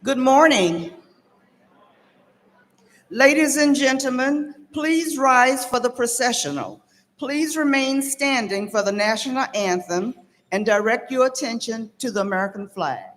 Good morning. Ladies and gentlemen, please rise for the processional. Please remain standing for the national anthem and direct your attention to the American flag.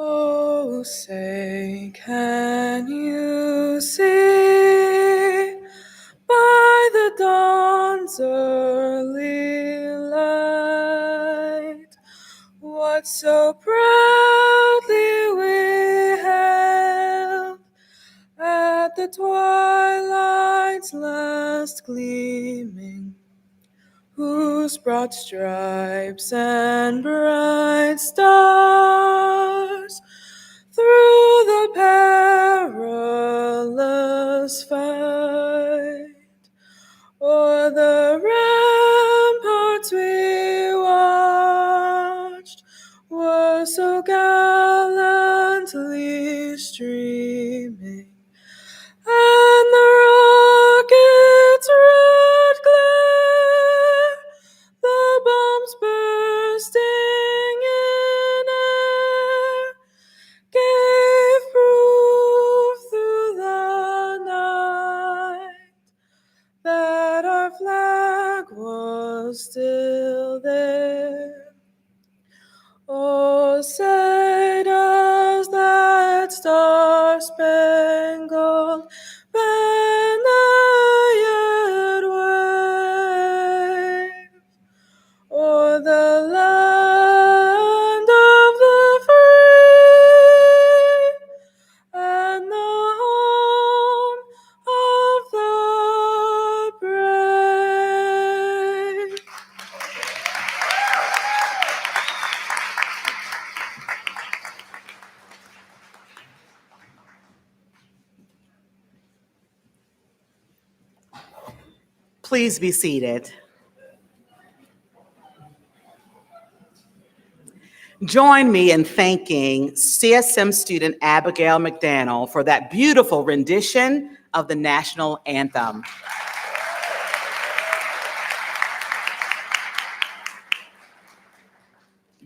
Oh, say, can you see by the dawn's early light what so proudly at the twilight's last gleaming, whose broad stripes and bright stars through the perilous fight o'er the ramparts we watched were so gallantly streaming, and the rocket's red glare, the bombs bursting in air, gave proof through the night that our flag was still there. Oh, say does that star-spangled banner yet wave o'er the land of the free and the home of the brave? Please be seated. Join me in thanking CSM student Abigail McDaniel for that beautiful rendition of the national anthem.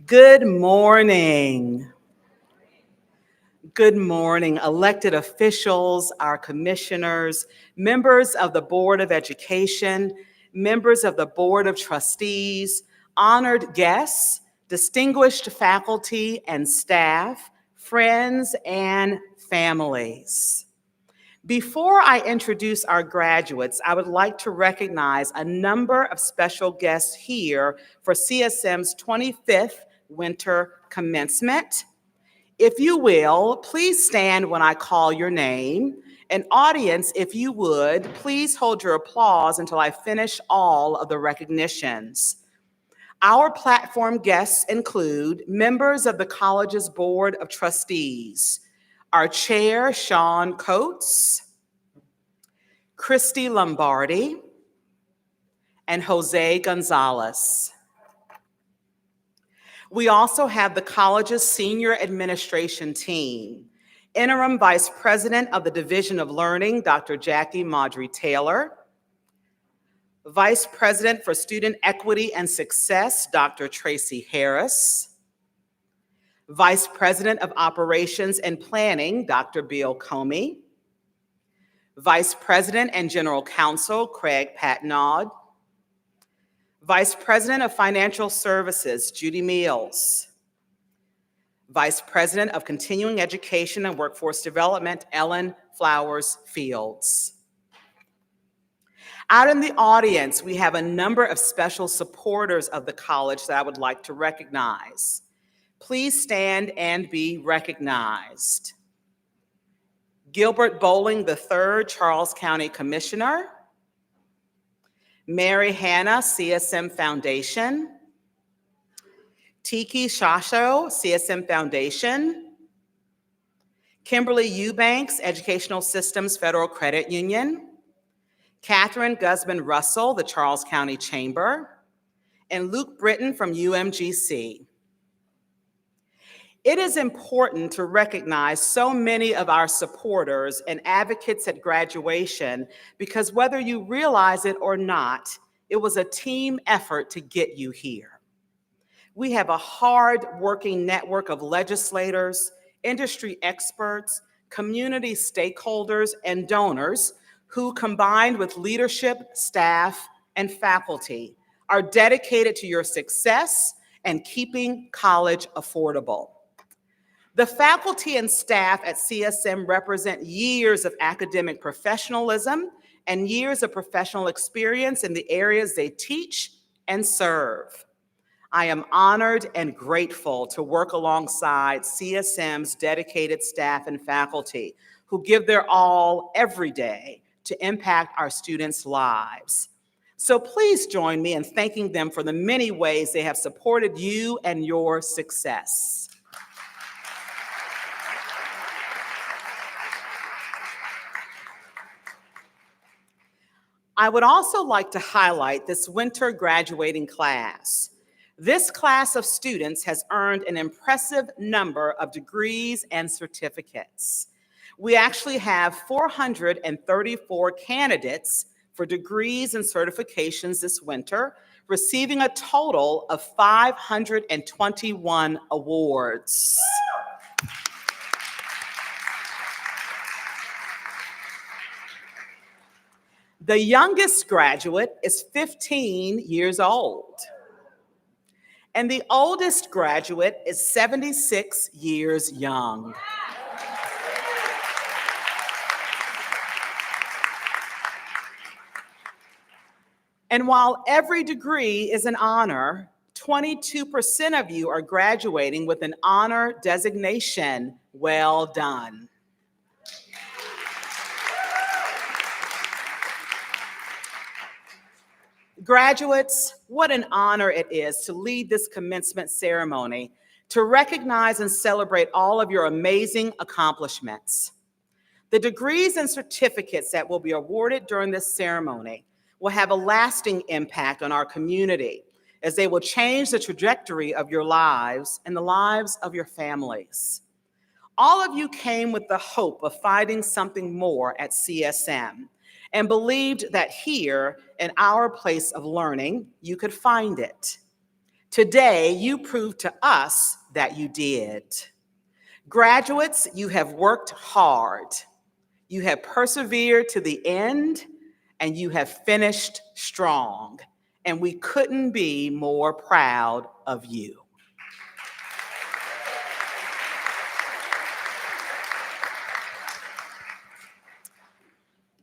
Good morning. Good morning, elected officials, our commissioners, members of the Board of Education, members of the Board of Trustees, honored guests, distinguished faculty and staff, friends and families. Before I introduce our graduates, I would like to recognize a number of special guests here for CSM's 25th winter commencement. If you will, please stand when I call your name. And audience, if you would, please hold your applause until I finish all of the recognitions. Our platform guests include members of the college's Board of Trustees, our chair, Sean Coates, Christy Lombardi, and Jose Gonzalez. We also have the college's senior administration team, Interim Vice President of the Division of Learning, Dr. Jackie Maudry Taylor, Vice President for Student Equity and Success, Dr. Tracy Harris, Vice President of Operations and Planning, Dr. Bill Comey, Vice President and General Counsel, Craig Patnaud, Vice President of Financial Services, Judy Meals, Vice President of Continuing Education and Workforce Development, Ellen Flowers Fields. Out in the audience, we have a number of special supporters of the college that I would like to recognize. Please stand and be recognized. Gilbert Bowling III, Charles County Commissioner. Mary Hanna, CSM Foundation. Tiki Shasho, CSM Foundation. Kimberly Eubanks, Educational Systems Federal Credit Union. Catherine Guzman Russell, the Charles County Chamber. And Luke Britton from UMGC. It is important to recognize so many of our supporters and advocates at graduation because whether you realize it or not, it was a team effort to get you here. We have a hard-working network of legislators, industry experts, community stakeholders, and donors who, combined with leadership, staff, and faculty, are dedicated to your success and keeping college affordable. The faculty and staff at CSM represent years of academic professionalism and years of professional experience in the areas they teach and serve. I am honored and grateful to work alongside CSM's dedicated staff and faculty who give their all every day to impact our students' lives. So please join me in thanking them for the many ways they have supported you and your success. I would also like to highlight this winter graduating class. This class of students has earned an impressive number of degrees and certificates. We actually have 434 candidates for degrees and certifications this winter, receiving a total of 521 awards. The youngest graduate is 15 years old, and the oldest graduate is 76 years young. And while every degree is an honor, 22% of you are graduating with an honor designation. Well done. Graduates, what an honor it is to lead this commencement ceremony, to recognize and celebrate all of your amazing accomplishments. The degrees and certificates that will be awarded during this ceremony will have a lasting impact on our community, as they will change the trajectory of your lives and the lives of your families. All of you came with the hope of finding something more at CSM and believed that here, in our place of learning, you could find it. Today, you proved to us that you did. Graduates, you have worked hard. You have persevered to the end, and you have finished strong. And we couldn't be more proud of you.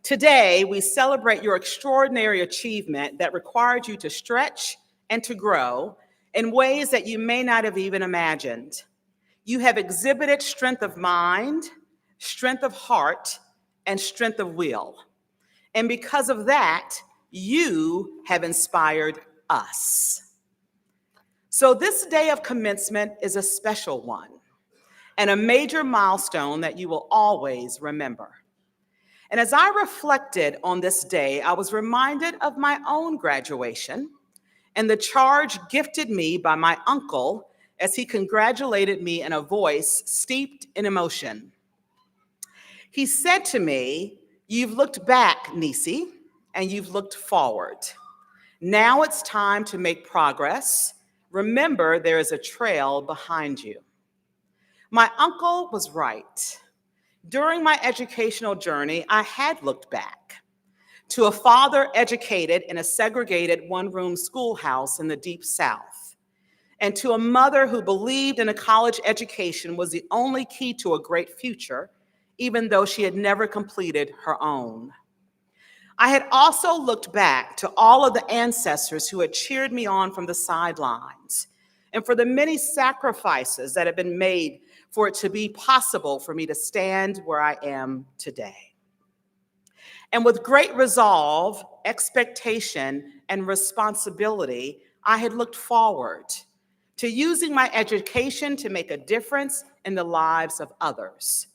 Today, we celebrate your extraordinary achievement that required you to stretch and to grow in ways that you may not have even imagined. You have exhibited strength of mind, strength of heart, and strength of will. And because of that, you have inspired us. So this day of commencement is a special one and a major milestone that you will always remember. And as I reflected on this day, I was reminded of my own graduation and the charge gifted me by my uncle as he congratulated me in a voice steeped in emotion. He said to me, "You've looked back, Nisi, and you've looked forward. Now it's time to make progress. Remember, there is a trail behind you." My uncle was right. During my educational journey, I had looked back to a father educated in a segregated one-room schoolhouse in the Deep South, and to a mother who believed in a college education was the only key to a great future, even though she had never completed her own. I had also looked back to all of the ancestors who had cheered me on from the sidelines, and for the many sacrifices that have been made for it to be possible for me to stand where I am today. And with great resolve, expectation, and responsibility, I had looked forward to using my education to make a difference in the lives of others,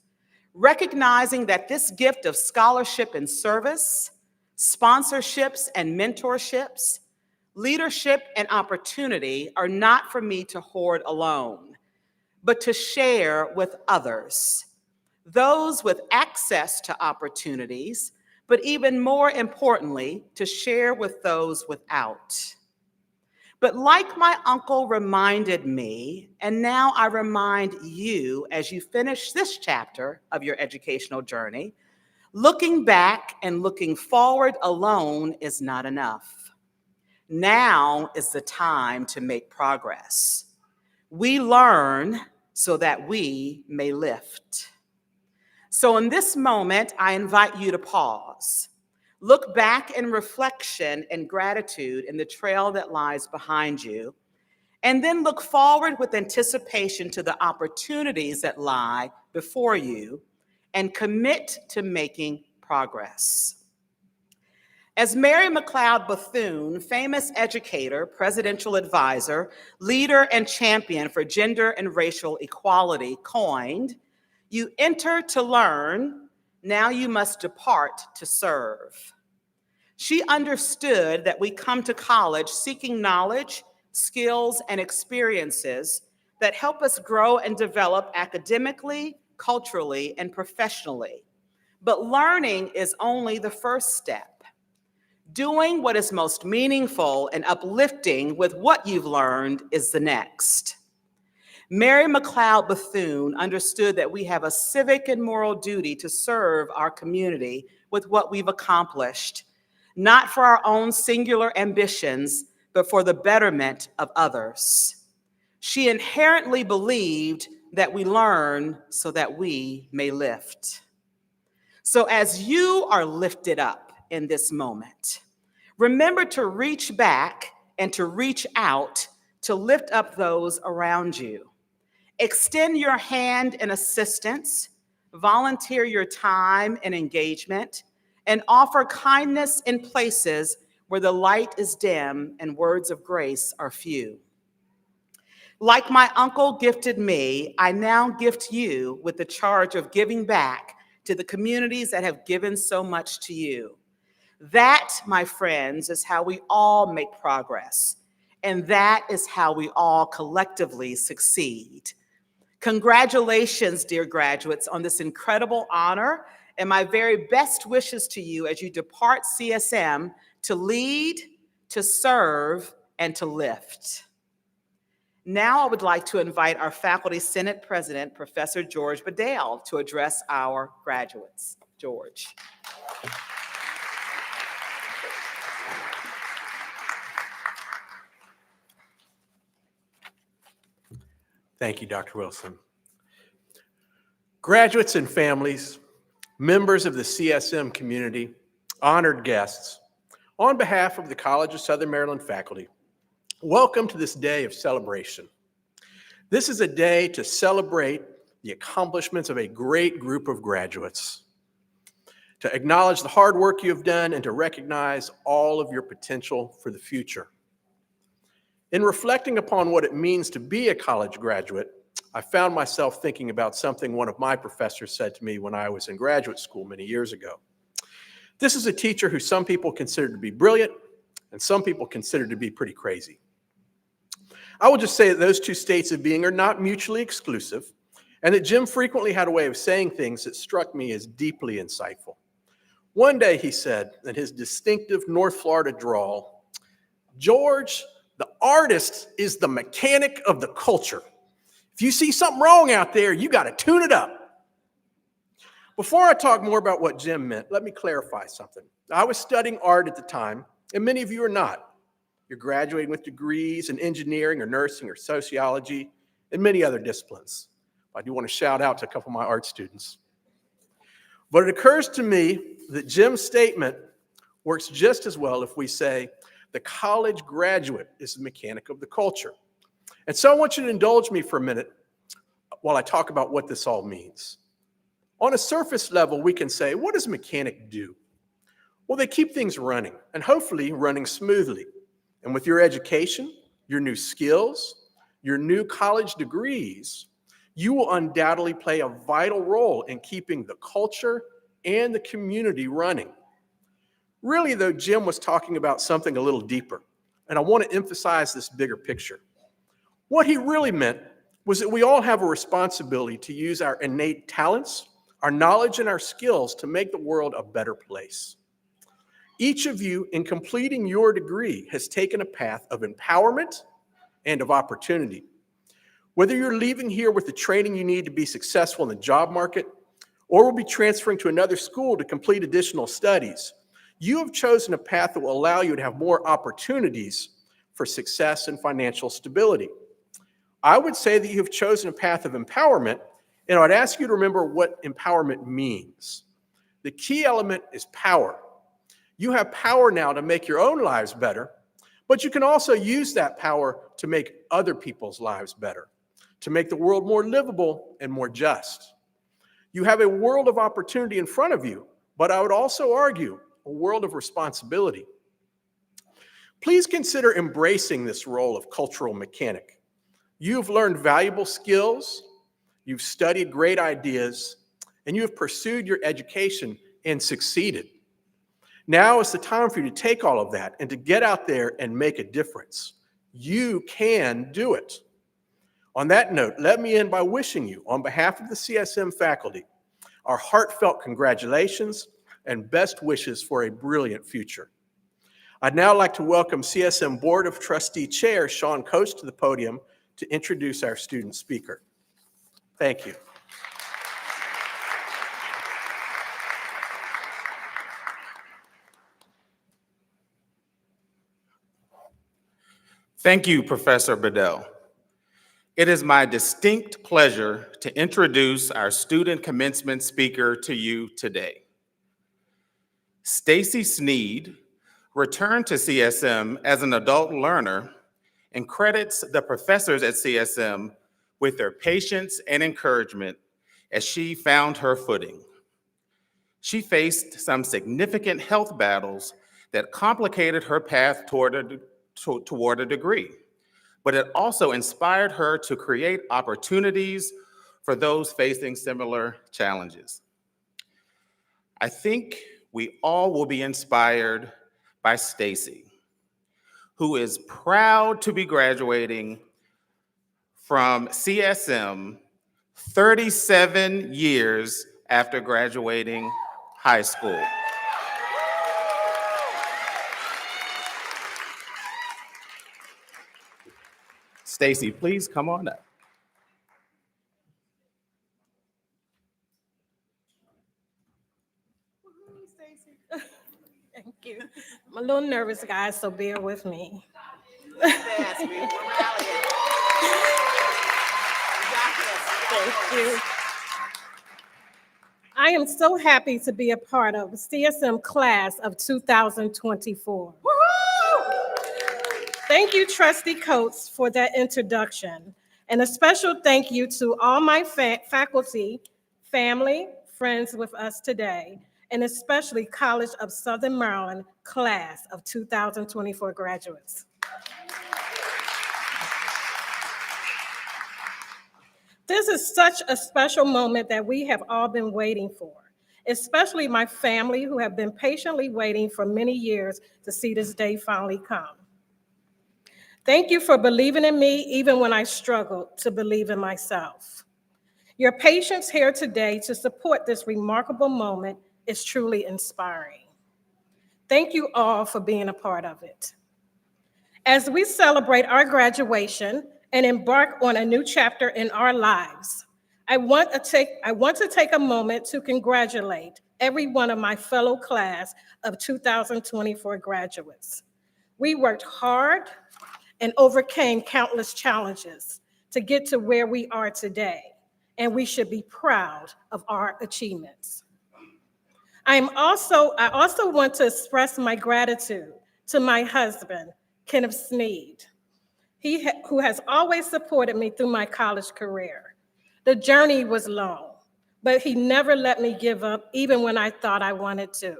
recognizing that this gift of scholarship and service, sponsorships and mentorships, leadership and opportunity are not for me to hoard alone, but to share with others, those with access to opportunities, but even more importantly, to share with those without. But like my uncle reminded me, and now I remind you as you finish this chapter of your educational journey, looking back and looking forward alone is not enough. Now is the time to make progress. We learn so that we may lift. So in this moment, I invite you to pause. Look back in reflection and gratitude in the trail that lies behind you, and then look forward with anticipation to the opportunities that lie before you, and commit to making progress. As Mary McLeod Bethune, famous educator, presidential advisor, leader, and champion for gender and racial equality, coined, "You enter to learn, now you must depart to serve." She understood that we come to college seeking knowledge, skills, and experiences that help us grow and develop academically, culturally, and professionally. But learning is only the first step. Doing what is most meaningful and uplifting with what you've learned is the next. Mary McLeod Bethune understood that we have a civic and moral duty to serve our community with what we've accomplished, not for our own singular ambitions, but for the betterment of others. She inherently believed that we learn so that we may lift. So as you are lifted up in this moment, remember to reach back and to reach out to lift up those around you. Extend your hand in assistance, volunteer your time and engagement, and offer kindness in places where the light is dim and words of grace are few. Like my uncle gifted me, I now gift you with the charge of giving back to the communities that have given so much to you. That, my friends, is how we all make progress, and that is how we all collectively succeed. Congratulations, dear graduates, on this incredible honor, and my very best wishes to you as you depart CSM to lead, to serve, and to lift. Now I would like to invite our Faculty Senate President, Professor George Bedale, to address our graduates. George. Thank you, Dr. Wilson. Graduates and families, members of the CSM community, honored guests, on behalf of the College of Southern Maryland faculty, welcome to this day of celebration. This is a day to celebrate the accomplishments of a great group of graduates, to acknowledge the hard work you have done, and to recognize all of your potential for the future. In reflecting upon what it means to be a college graduate, I found myself thinking about something one of my professors said to me when I was in graduate school many years ago. This is a teacher who some people consider to be brilliant and some people consider to be pretty crazy. I will just say that those two states of being are not mutually exclusive, and that Jim frequently had a way of saying things that struck me as deeply insightful. One day he said, in his distinctive North Florida drawl, "George, the artist is the mechanic of the culture. If you see something wrong out there, you got to tune it up." Before I talk more about what Jim meant, let me clarify something. I was studying art at the time, and many of you are not. You're graduating with degrees in engineering or nursing or sociology and many other disciplines. I do want to shout out to a couple of my art students. But it occurs to me that Jim's statement works just as well if we say the college graduate is the mechanic of the culture. And so I want you to indulge me for a minute while I talk about what this all means. On a surface level, we can say, what does a mechanic do? Well, they keep things running, and hopefully running smoothly. And with your education, your new skills, your new college degrees, you will undoubtedly play a vital role in keeping the culture and the community running. Really, though, Jim was talking about something a little deeper, and I want to emphasize this bigger picture. What he really meant was that we all have a responsibility to use our innate talents, our knowledge, and our skills to make the world a better place. Each of you, in completing your degree, has taken a path of empowerment and of opportunity. Whether you're leaving here with the training you need to be successful in the job market, or will be transferring to another school to complete additional studies, you have chosen a path that will allow you to have more opportunities for success and financial stability. I would say that you have chosen a path of empowerment, and I'd ask you to remember what empowerment means. The key element is power. You have power now to make your own lives better, but you can also use that power to make other people's lives better, to make the world more livable and more just. You have a world of opportunity in front of you, but I would also argue a world of responsibility. Please consider embracing this role of cultural mechanic. You've learned valuable skills, you've studied great ideas, and you have pursued your education and succeeded. Now is the time for you to take all of that and to get out there and make a difference. You can do it. On that note, let me end by wishing you, on behalf of the CSM faculty, our heartfelt congratulations and best wishes for a brilliant future. I'd now like to welcome CSM Board of Trustee Chair Sean Coates to the podium to introduce our student speaker. Thank you. Thank you, Professor Bedell. It is my distinct pleasure to introduce our student commencement speaker to you today. Stacy Sneed returned to CSM as an adult learner and credits the professors at CSM with their patience and encouragement as she found her footing. She faced some significant health battles that complicated her path toward a degree, but it also inspired her to create opportunities for those facing similar challenges. I think we all will be inspired by Stacy, who is proud to be graduating from CSM 37 years after graduating high school. Stacy, please come on up. Thank you. I'm a little nervous, guys, so bear with me. Thank you. I am so happy to be a part of the CSM class of 2024. Thank you, Trustee Coates, for that introduction. And a special thank you to all my faculty, family, friends with us today, and especially College of Southern Maryland class of 2024 graduates. This is such a special moment that we have all been waiting for, especially my family who have been patiently waiting for many years to see this day finally come. Thank you for believing in me even when I struggled to believe in myself. Your patience here today to support this remarkable moment is truly inspiring. Thank you all for being a part of it. As we celebrate our graduation and embark on a new chapter in our lives, I want to take a moment to congratulate every one of my fellow class of 2024 graduates. We worked hard and overcame countless challenges to get to where we are today, and we should be proud of our achievements. I also want to express my gratitude to my husband, Kenneth Sneed, who has always supported me through my college career. The journey was long, but he never let me give up, even when I thought I wanted to.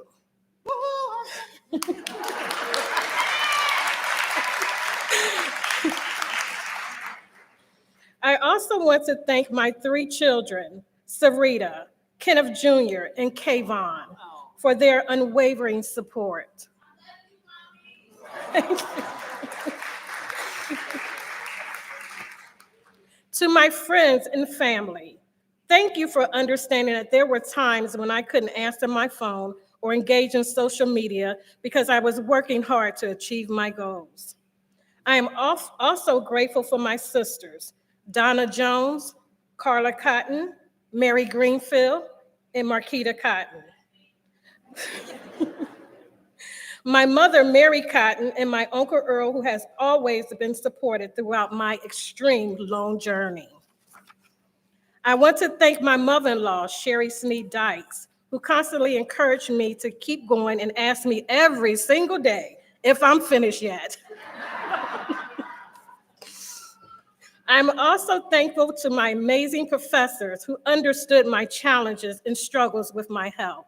I also want to thank my 3 children, Sarita, Kenneth Jr., and Kayvon, for their unwavering support. To my friends and family, thank you for understanding that there were times when I couldn't answer my phone or engage in social media because I was working hard to achieve my goals. I am also grateful for my sisters, Donna Jones, Carla Cotton, Mary Greenfield, and Marquita Cotton. My mother, Mary Cotton, and my Uncle Earl, who has always been supported throughout my extreme long journey. I want to thank my mother-in-law, Sherry Sneed Dykes, who constantly encouraged me to keep going and asked me every single day if I'm finished yet. I'm also thankful to my amazing professors who understood my challenges and struggles with my health.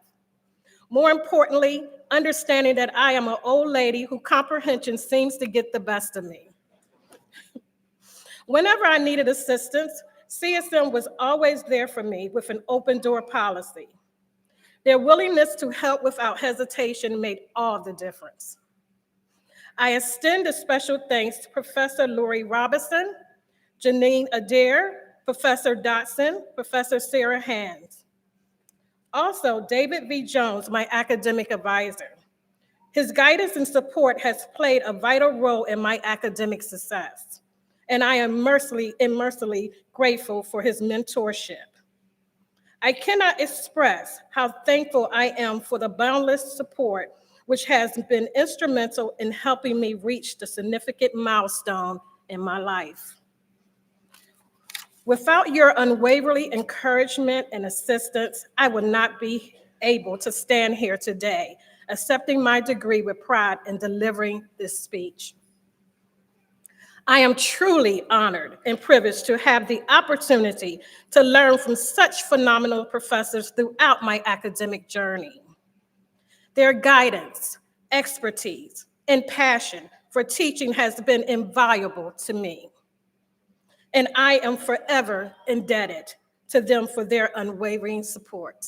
More importantly, understanding that I am an old lady whose comprehension seems to get the best of me. Whenever I needed assistance, CSM was always there for me with an open door policy. Their willingness to help without hesitation made all the difference. I extend a special thanks to Professor Lori Robinson, Janine Adair, Professor Dotson, Professor Sarah Hands. Also, David V. Jones, my academic advisor. His guidance and support has played a vital role in my academic success, and I am immersively grateful for his mentorship. I cannot express how thankful I am for the boundless support which has been instrumental in helping me reach the significant milestone in my life. Without your unwavering encouragement and assistance, I would not be able to stand here today, accepting my degree with pride and delivering this speech. I am truly honored and privileged to have the opportunity to learn from such phenomenal professors throughout my academic journey. Their guidance, expertise, and passion for teaching has been invaluable to me, and I am forever indebted to them for their unwavering support.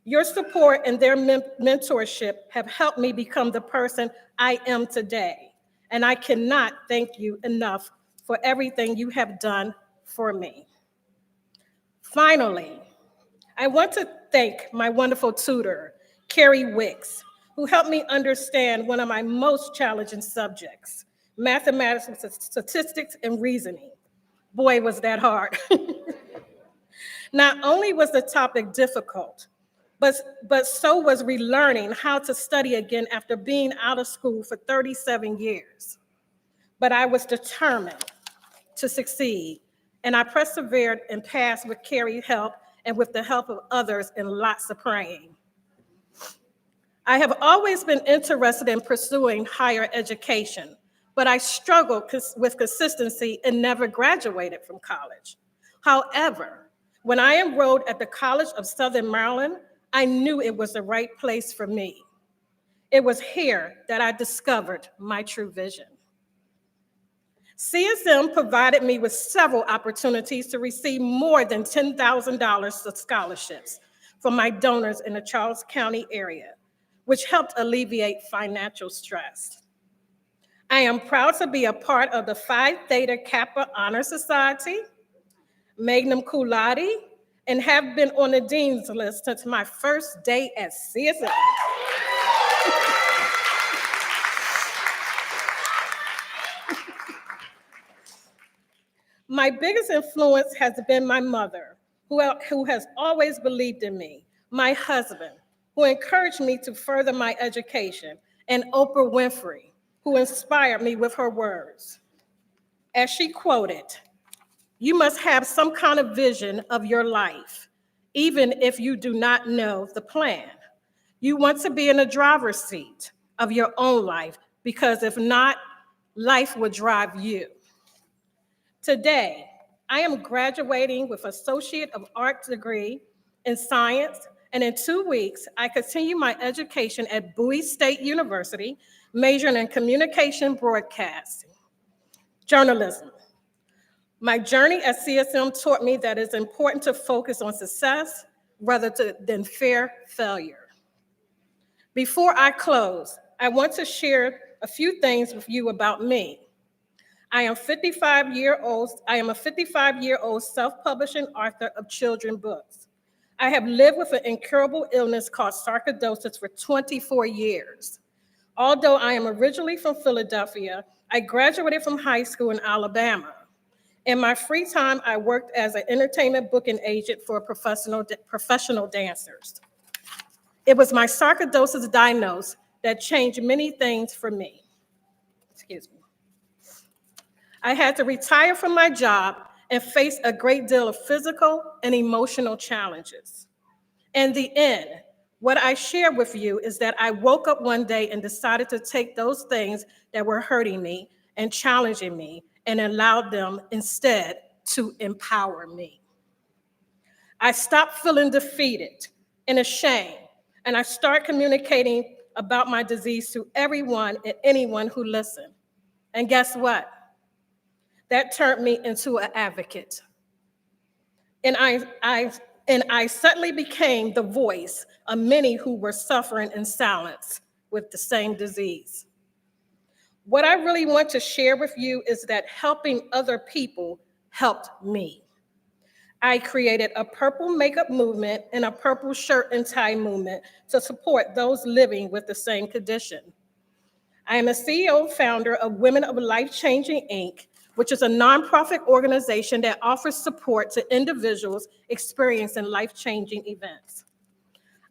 Your support and their mentorship have helped me become the person I am today, and I cannot thank you enough for everything you have done for me. Finally, I want to thank my wonderful tutor, Carrie Wicks, who helped me understand one of my most challenging subjects, mathematics, statistics, and reasoning. Boy, was that hard. Not only was the topic difficult, but so was relearning how to study again after being out of school for 37 years. But I was determined to succeed, and I persevered and passed with Carrie's help and with the help of others and lots of praying. I have always been interested in pursuing higher education, but I struggled with consistency and never graduated from college. However, when I enrolled at the College of Southern Maryland, I knew it was the right place for me. It was here that I discovered my true vision. CSM provided me with several opportunities to receive more than $10,000 of scholarships from my donors in the Charles County area, which helped alleviate financial stress. I am proud to be a part of the Phi Theta Kappa Honor Society, Magnum Cum Laude, and have been on the Dean's List since my first day at CSM. My biggest influence has been my mother, who has always believed in me, my husband, who encouraged me to further my education, and Oprah Winfrey, who inspired me with her words. As she quoted, "You must have some kind of vision of your life, even if you do not know the plan. You want to be in the driver's seat of your own life, because if not, life will drive you." Today, I am graduating with Associate of Arts degree in science, and in 2 weeks, I continue my education at Bowie State University, majoring in communication broadcasting, journalism. My journey at CSM taught me that it's important to focus on success rather than fear failure. Before I close, I want to share a few things with you about me. I am a 55-year-old self-publishing author of children's books. I have lived with an incurable illness called sarcoidosis for 24 years. Although I am originally from Philadelphia, I graduated from high school in Alabama. In my free time, I worked as an entertainment booking agent for professional dancers. It was my sarcoidosis diagnosis that changed many things for me. Excuse me. I had to retire from my job and face a great deal of physical and emotional challenges. In the end, what I share with you is that I woke up one day and decided to take those things that were hurting me and challenging me and allowed them instead to empower me. I stopped feeling defeated and ashamed, and I started communicating about my disease to everyone and anyone who listened. And guess what? That turned me into an advocate. And I suddenly became the voice of many who were suffering in silence with the same disease. What I really want to share with you is that helping other people helped me. I created a purple makeup movement and a purple shirt and tie movement to support those living with the same condition. I am a CEO and founder of Women of Life Changing, Inc., which is a nonprofit organization that offers support to individuals experiencing life-changing events.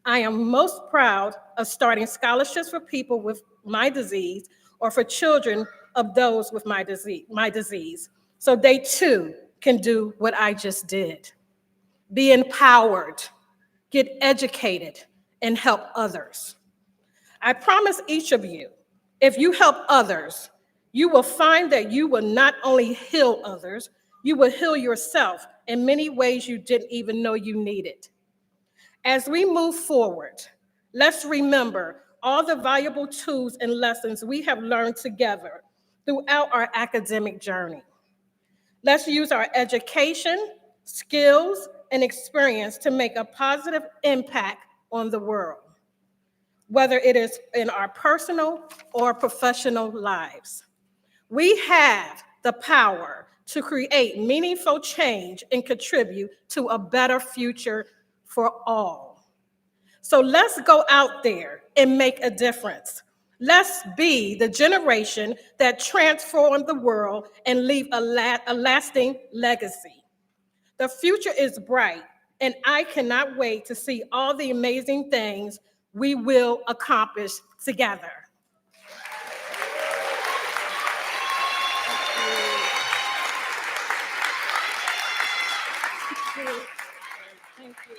I am most proud of starting scholarships for people with my disease or for children of those with my disease, so they too can do what I just did. Be empowered, get educated, and help others. I promise each of you, if you help others, you will find that you will not only heal others, you will heal yourself in many ways you didn't even know you needed. As we move forward, let's remember all the valuable tools and lessons we have learned together throughout our academic journey. Let's use our education, skills, and experience to make a positive impact on the world, whether it is in our personal or professional lives. We have the power to create meaningful change and contribute to a better future for all. So let's go out there and make a difference. Let's be the generation that transforms the world and leave a lasting legacy. The future is bright, and I cannot wait to see all the amazing things we will accomplish together. Thank you.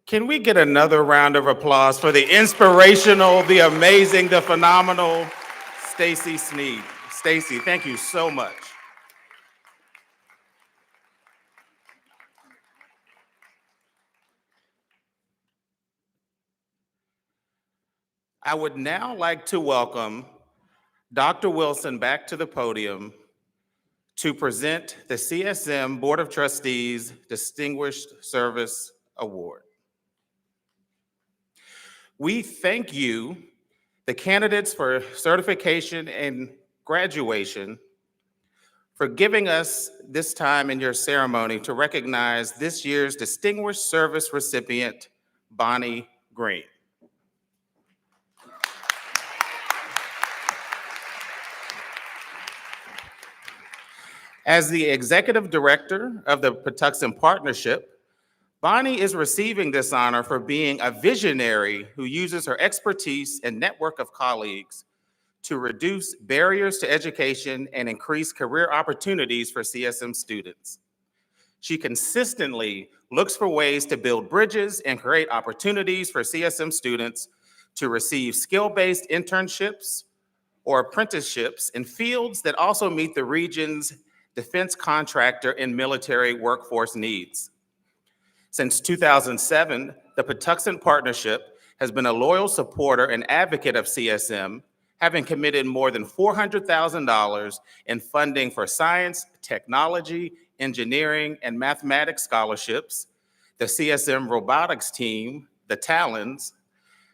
Can we get another round of applause for the inspirational, the amazing, the phenomenal Stacy Sneed? Stacy, thank you so much. I would now like to welcome Dr. Wilson back to the podium to present the CSM Board of Trustees Distinguished Service Award. We thank you, the candidates for certification and graduation, for giving us this time in your ceremony to recognize this year's Distinguished Service recipient, Bonnie Green. As the Executive Director of the Patuxent Partnership, Bonnie is receiving this honor for being a visionary who uses her expertise and network of colleagues to reduce barriers to education and increase career opportunities for CSM students. She consistently looks for ways to build bridges and create opportunities for CSM students to receive skill-based internships or apprenticeships in fields that also meet the region's defense contractor and military workforce needs. Since 2007, the Patuxent Partnership has been a loyal supporter and advocate of CSM, having committed more than $400,000 in funding for science, technology, engineering, and mathematics scholarships, the CSM robotics team, the Talons,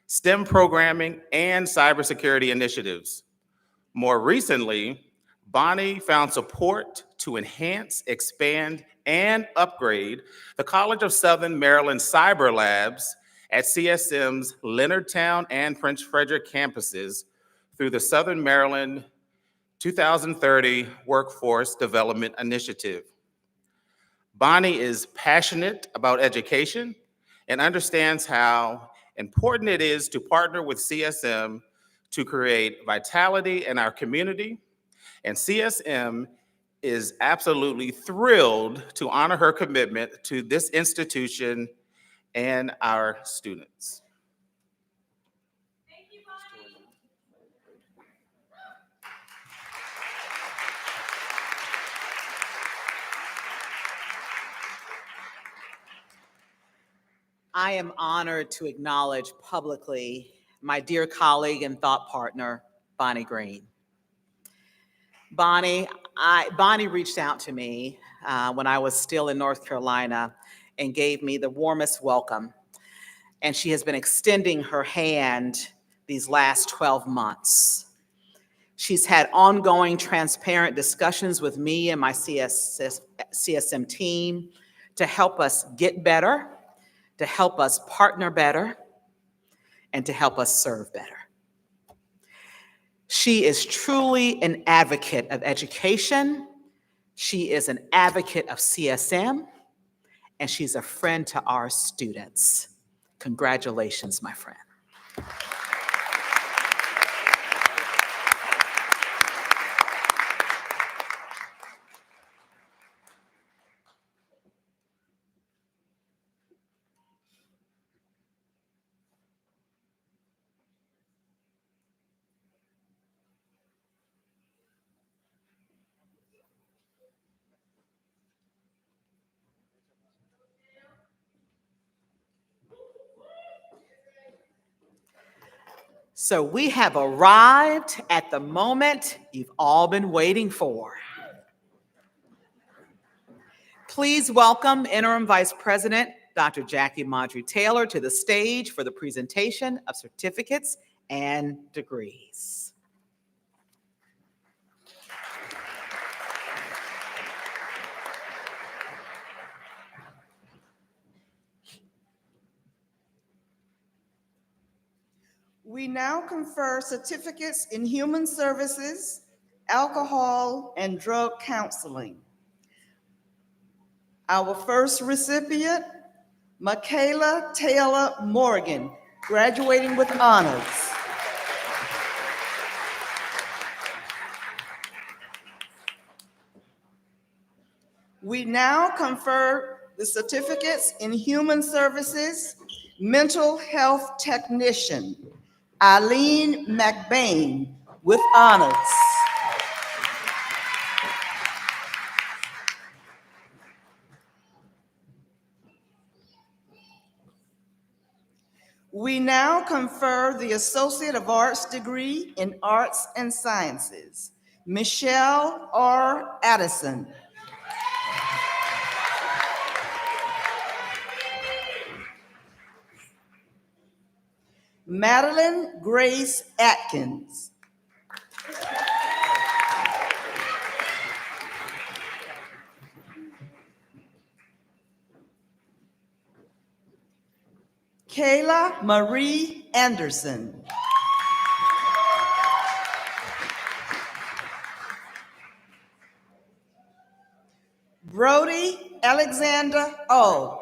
STEM programming, and cybersecurity initiatives. More recently, Bonnie found support to enhance, expand, and upgrade the College of Southern Maryland Cyber Labs at CSM's Leonardtown and Prince Frederick campuses through the Southern Maryland 2030 Workforce Development Initiative. Bonnie is passionate about education and understands how important it is to partner with CSM to create vitality in our community, and CSM is absolutely thrilled to honor her commitment to this institution and our students. I am honored to acknowledge publicly my dear colleague and thought partner, Bonnie Green. Bonnie reached out to me when I was still in North Carolina and gave me the warmest welcome. And she has been extending her hand these last 12 months. She's had ongoing transparent discussions with me and my CSM team to help us get better, to help us partner better, and to help us serve better. She is truly an advocate of education. She is an advocate of CSM, and she's a friend to our students. Congratulations, my friend. So we have arrived at the moment you've all been waiting for. Please welcome Interim Vice President Dr. Jackie Maudry Taylor to the stage for the presentation of certificates and degrees. We now confer certificates in human services, alcohol, and drug counseling. Our first recipient, Michaela Taylor Morgan, graduating with honors. We now confer the certificates in human services, mental health technician, Eileen McBain, with honors. We now confer the Associate of Arts degree in Arts and Sciences, Michelle R. Addison. Madeline Grace Atkins. Kayla Marie Anderson. Brody Alexander O.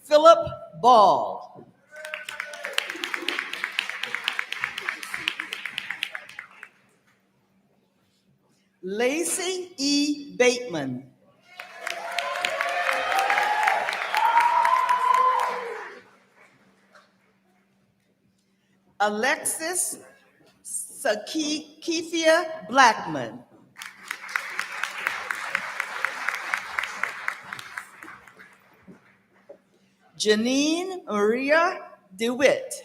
Philip Ball. Lacey E. Bateman. Alexis Sakifia Blackman. Janine Maria DeWitt,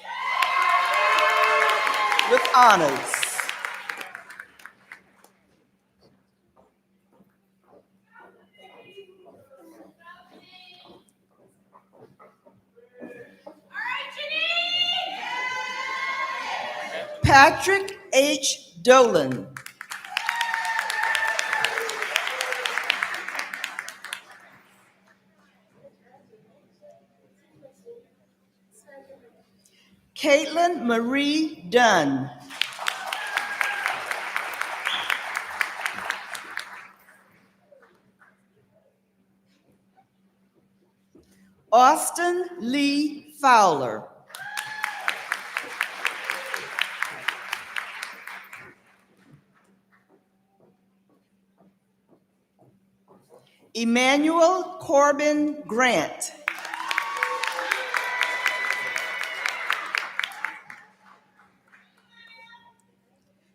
with honors. Patrick H. Dolan. Caitlin Marie Dunn. Austin Lee Fowler. Emmanuel Corbin Grant.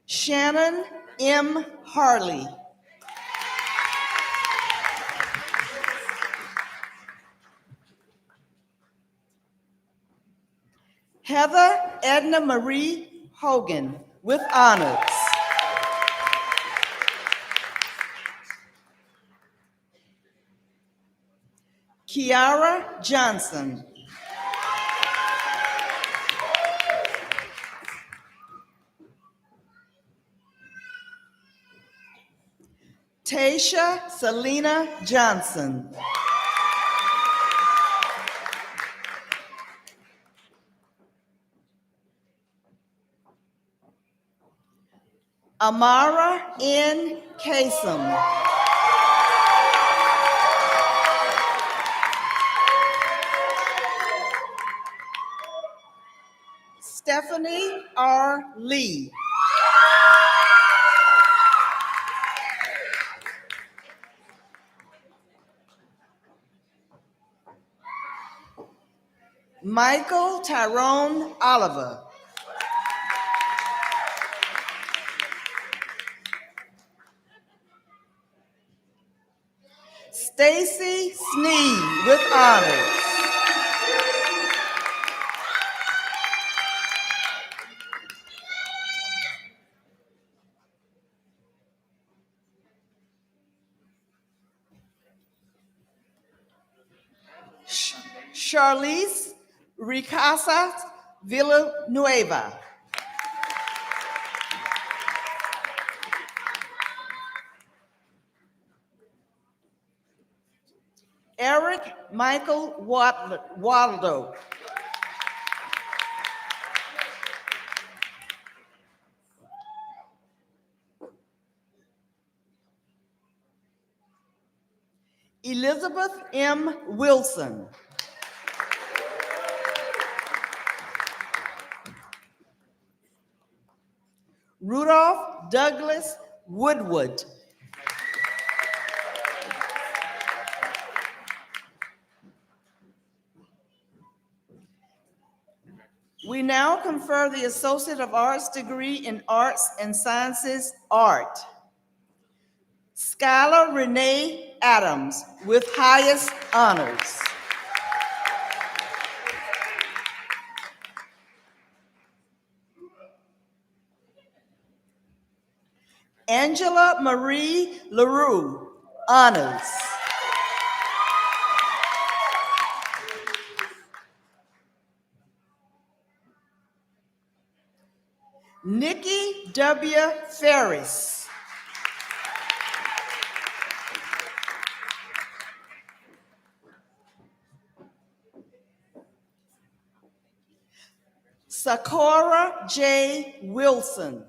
Shannon M. Harley. Heather Edna Marie Hogan with honors. Kiara Johnson. Tasha Selena Johnson. Amara N. Kasem. Stephanie R. Lee. Michael Tyrone Oliver. Stacy Sneed with honors. Charlize Ricasa Villanueva. Eric Michael Waldo. Elizabeth M. Wilson. Rudolph Douglas Woodward. We now confer the Associate of Arts degree in Arts and Sciences, Art. Skylar Renee Adams with highest honors. Angela Marie LaRue, honors. Nikki W. Ferris. Sakura J. Wilson.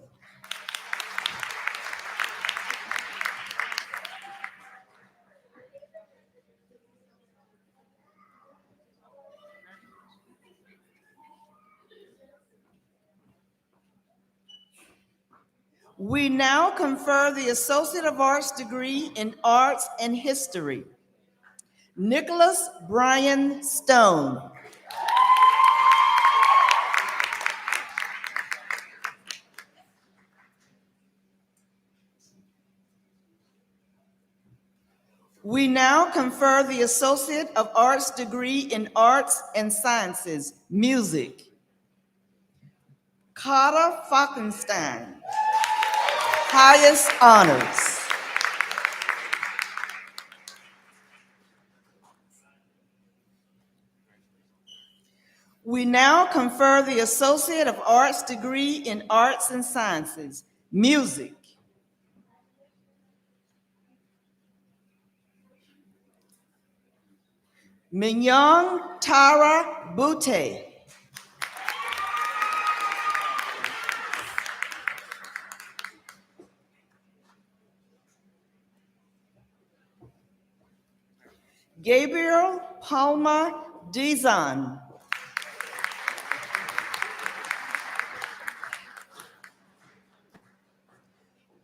We now confer the Associate of Arts degree in Arts and History. Nicholas Brian Stone. We now confer the Associate of Arts degree in Arts and Sciences, Music. Carter Falkenstein, highest honors. We now confer the Associate of Arts degree in Arts and Sciences, Music. Mignon Tara Bute. Gabriel Palmer Dizon.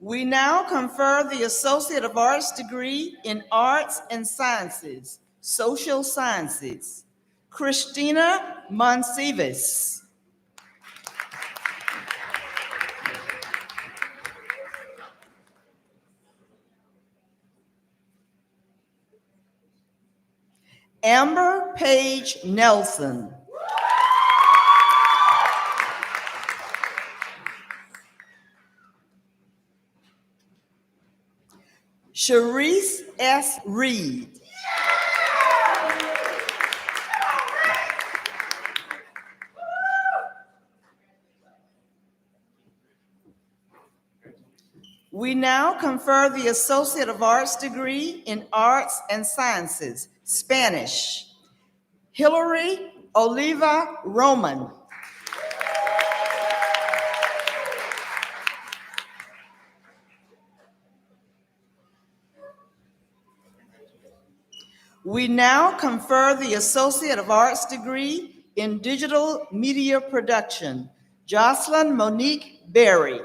We now confer the Associate of Arts degree in Arts and Sciences, Social Sciences, Christina Monsives. Amber Page Nelson. Sharice S. Reed. We now confer the Associate of Arts degree in Arts and Sciences, Spanish, Hilary Oliva Roman. We now confer the Associate of Arts degree in Digital Media Production, Jocelyn Monique Berry.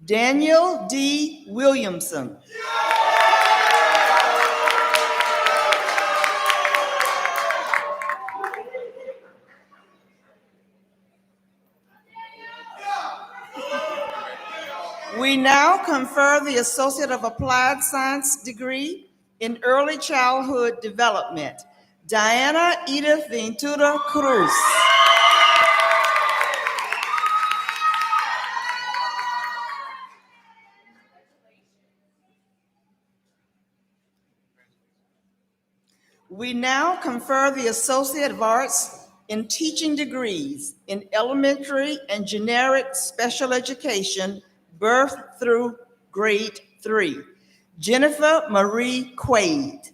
Daniel D. Williamson. We now confer the Associate of Applied Science degree in Early Childhood Development, Diana Edith Ventura Cruz. We now confer the Associate of Arts in Teaching degrees in Elementary and Generic Special Education, Birth through Grade 3, Jennifer Marie Quaid.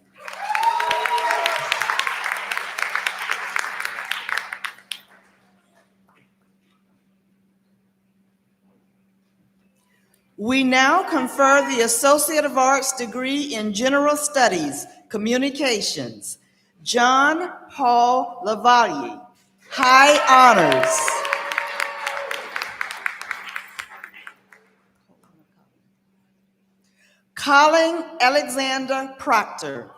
We now confer the Associate of Arts degree in General Studies, Communications, John Paul Lavalle, High Honors. Colin Alexander Proctor.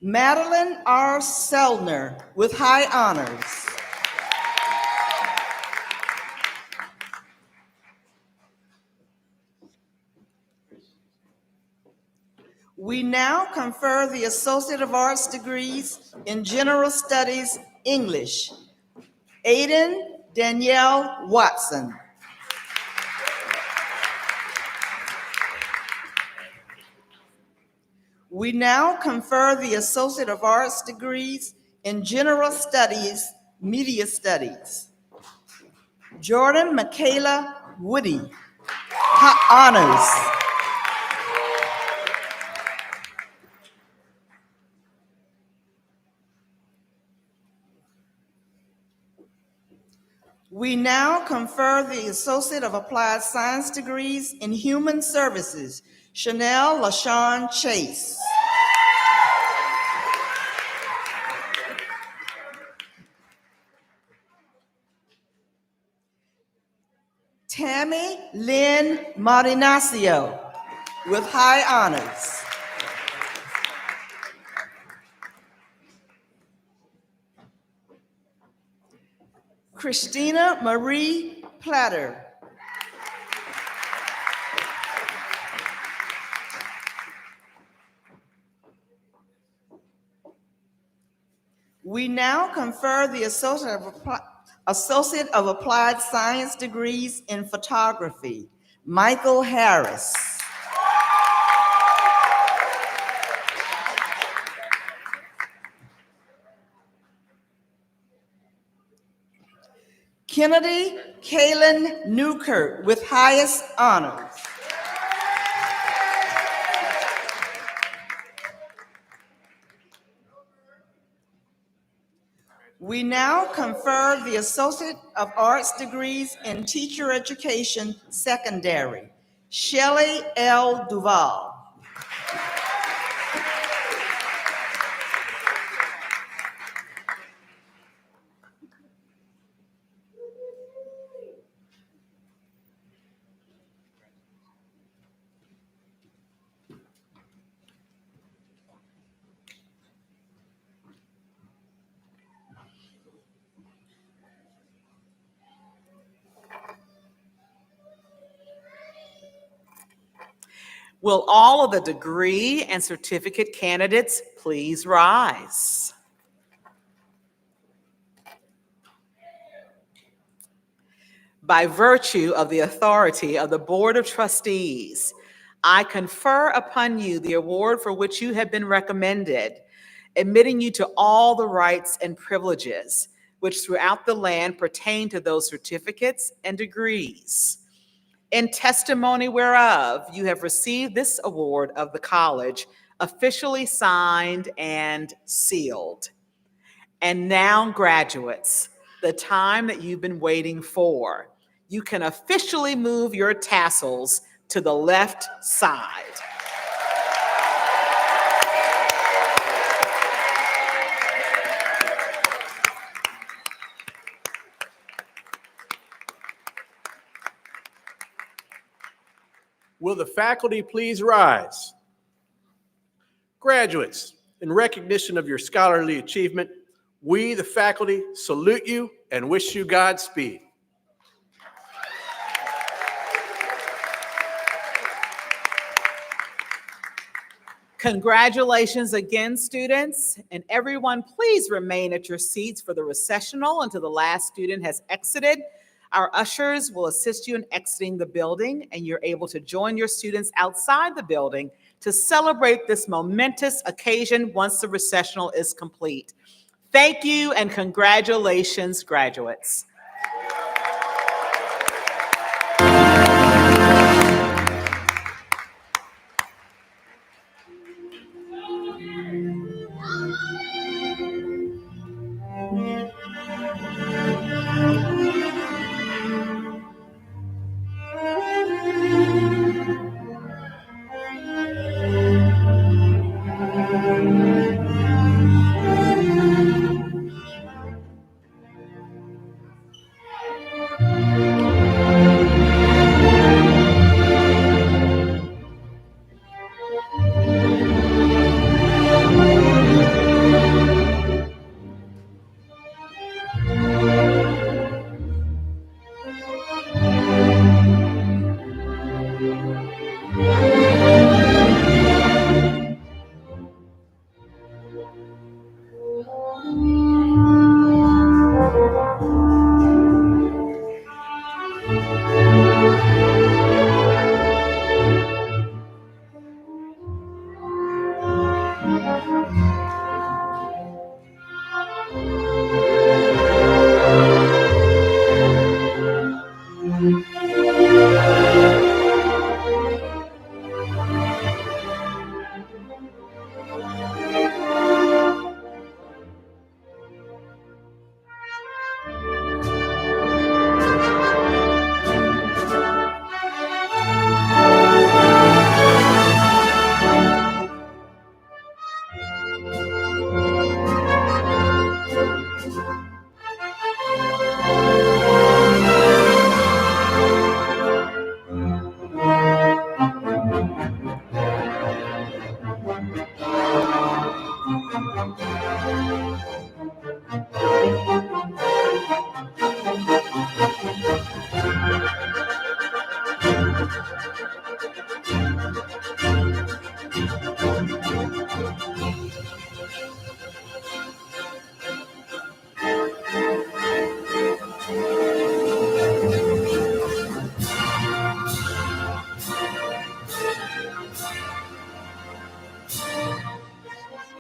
Madeline R. Selner with High Honors. We now confer the Associate of Arts degrees in General Studies, English, Aiden Danielle Watson. We now confer the Associate of Arts degrees in General Studies, Media Studies. Jordan Michaela Woody, Honors. We now confer the Associate of Applied Science degrees in Human Services, Chanel LaShawn Chase. Tammy Lynn Marinacio with High Honors. Christina Marie Platter. We now confer the Associate of Applied Science degrees in Photography, Michael Harris. Kennedy Kaylin Newkirk with highest honors. We now confer the Associate of Arts degrees in Teacher Education Secondary. Shelley L. Duval. Will all of the degree and certificate candidates please rise? By virtue of the authority of the Board of Trustees, I confer upon you the award for which you have been recommended, admitting you to all the rights and privileges which throughout the land pertain to those certificates and degrees. In testimony whereof you have received this award of the college, officially signed and sealed. And now, graduates, the time that you've been waiting for. You can officially move your tassels to the left side. Will the faculty please rise? Graduates, in recognition of your scholarly achievement, we, the faculty, salute you and wish you Godspeed. Congratulations again, students, and everyone, please remain at your seats for the recessional until the last student has exited. Our ushers will assist you in exiting the building, and you're able to join your students outside the building to celebrate this momentous occasion once the recessional is complete. Thank you and congratulations, graduates.